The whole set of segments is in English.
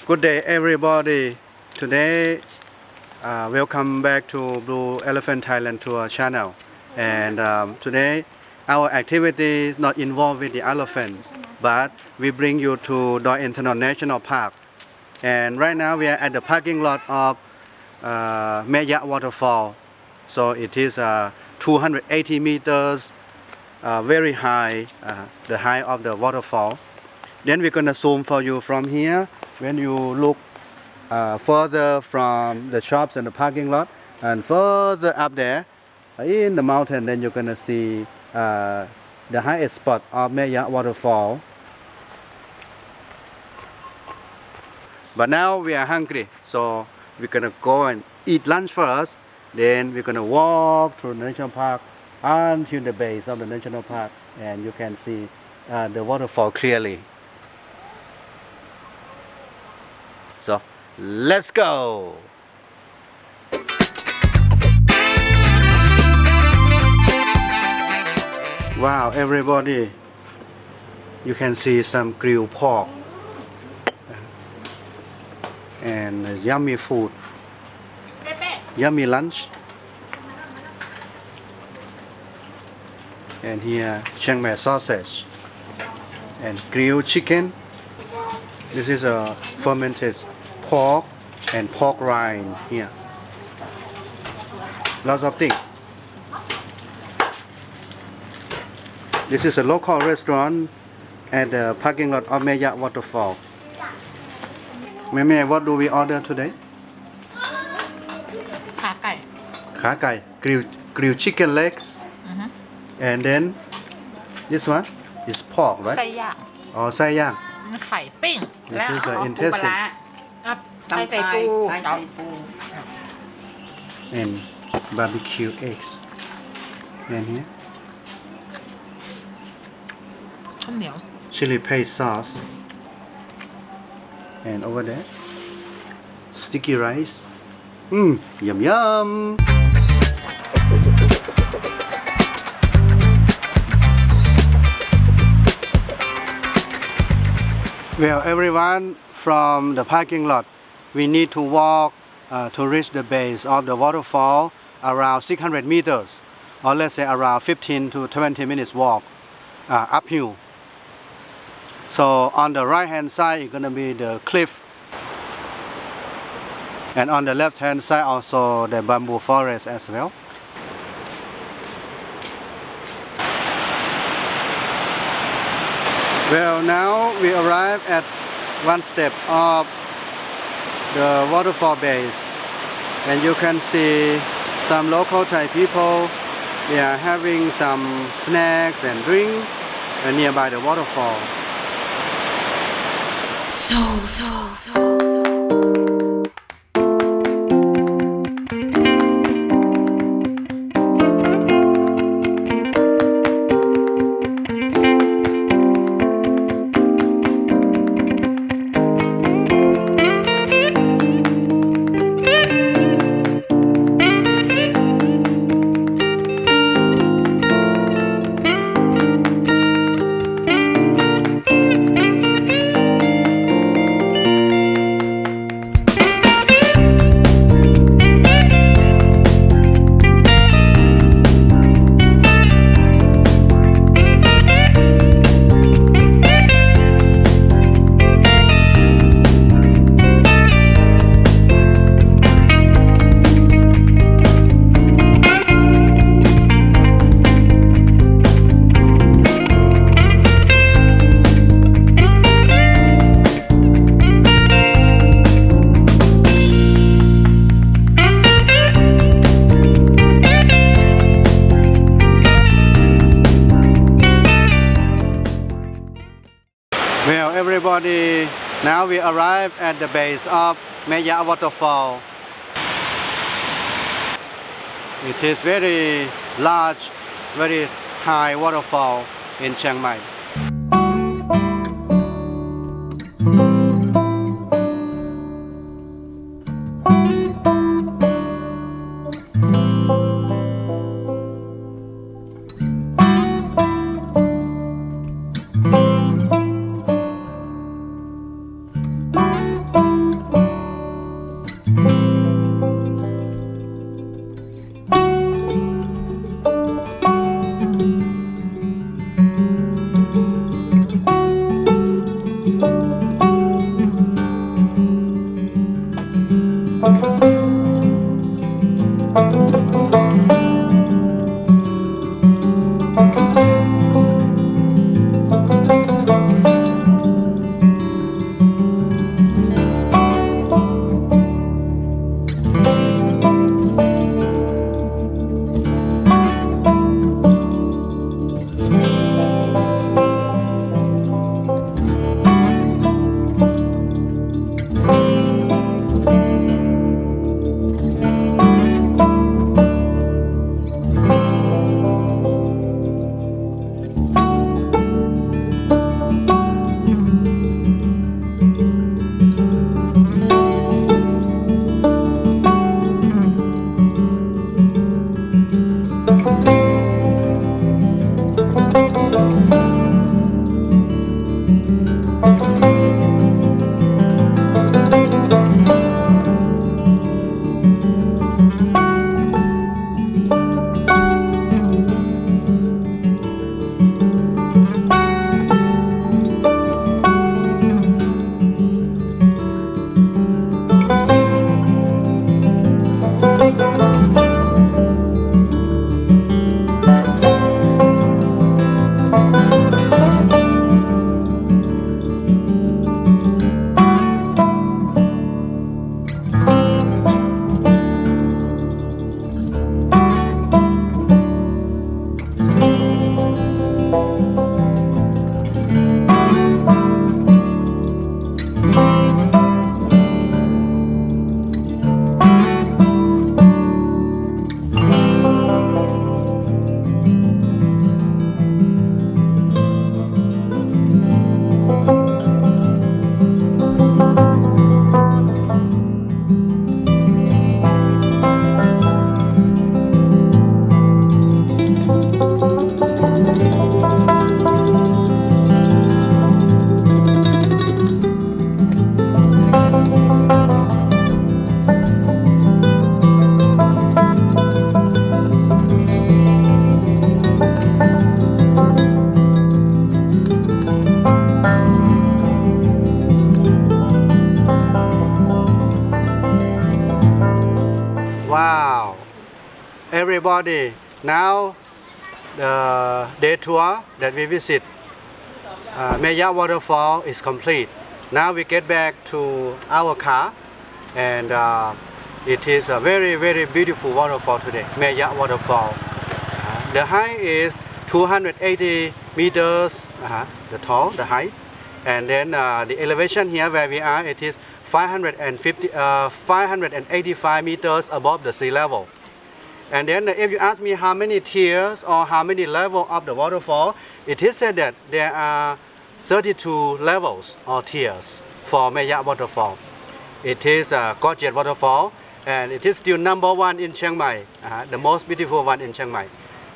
Good day, everybody. Today, welcome back to Blue Elephant Thailand Tour channel. And today, our activity is not involved with the elephants, but we bring you to Doi Inthanon National Park. And right now, we are at the parking lot of Mae Ya Waterfall. So it is 280 meters, very high, the height of the waterfall. Then we're gonna zoom for you from here. When you look further from the shops and the parking lot, and further up there in the mountain, then you're gonna see the highest spot of Mae Ya Waterfall. But now we are hungry, so we're gonna go and eat lunch first. Then we're gonna walk through the national park until the base of the national park, and you can see the waterfall clearly. So let's go. Wow, everybody, you can see some grilled pork and yummy food, yummy lunch. And here Chiang Mai sausage and grilled chicken. This is a fermented pork and pork rind here. Lots of things. This is a local restaurant at the parking lot of Mae Ya Waterfall. Mae, what do we order today? ขาไก่ ขาไก่ grilled chicken legs. And then this one is pork, right? ไส้ย่าง Oh, ไส้ย่าง ไข่ปิ้ง This is interesting. ไข่ใส่ปู And barbecue eggs. And here ข้าวเหนียว chili paste sauce. And over there sticky rice. Yum yum. Well, everyone, from the parking lot, we need to walk to reach the base of the waterfall around 600 meters, or let's say around 15 to 20 minutes walk uphill. So on the right hand side is going to be the cliff, and on the left hand side also the bamboo forest as well. Well, now we arrive at one step of the waterfall base, and you can see some local Thai people. They are having some snacks and drink nearby the waterfall. Well, everybody, now we arrive at the base of Mae Ya Waterfall. It is very large, very high waterfall in Chiang Mai. everybody. Now the day tour that we visit Mae Ya Waterfall is complete. Now we get back to our car and it is a very beautiful waterfall today, Mae Ya Waterfall. The height is 280 meters, the height. And then the elevation here where we are, it is 585 meters above the sea level. And then if you ask me how many tiers or how many levels of the waterfall, it is said that there are 32 levels or tiers for Mae Ya Waterfall. It is a gorgeous waterfall and it is still number one in Chiang Mai, the most beautiful one in Chiang Mai.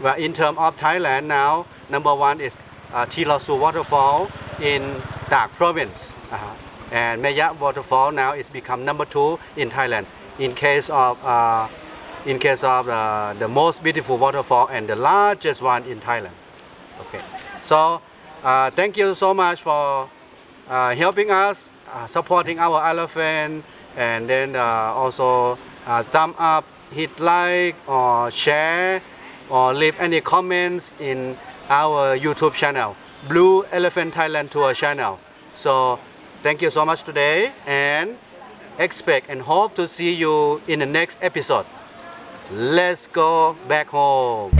But in terms of Thailand now, number one is Treehouse Waterfall in Tak province. And Mae Ya Waterfall now is become number two in Thailand in case of the most beautiful waterfall and the largest one in Thailand. Okay, so thank you so much for helping us, supporting our elephant, and then also thumb up, hit like or share or leave any comments in our YouTube channel, Blue Elephant Thailand Tour channel. So thank you so much today and expect and hope to see you in the next episode. Let's go back home.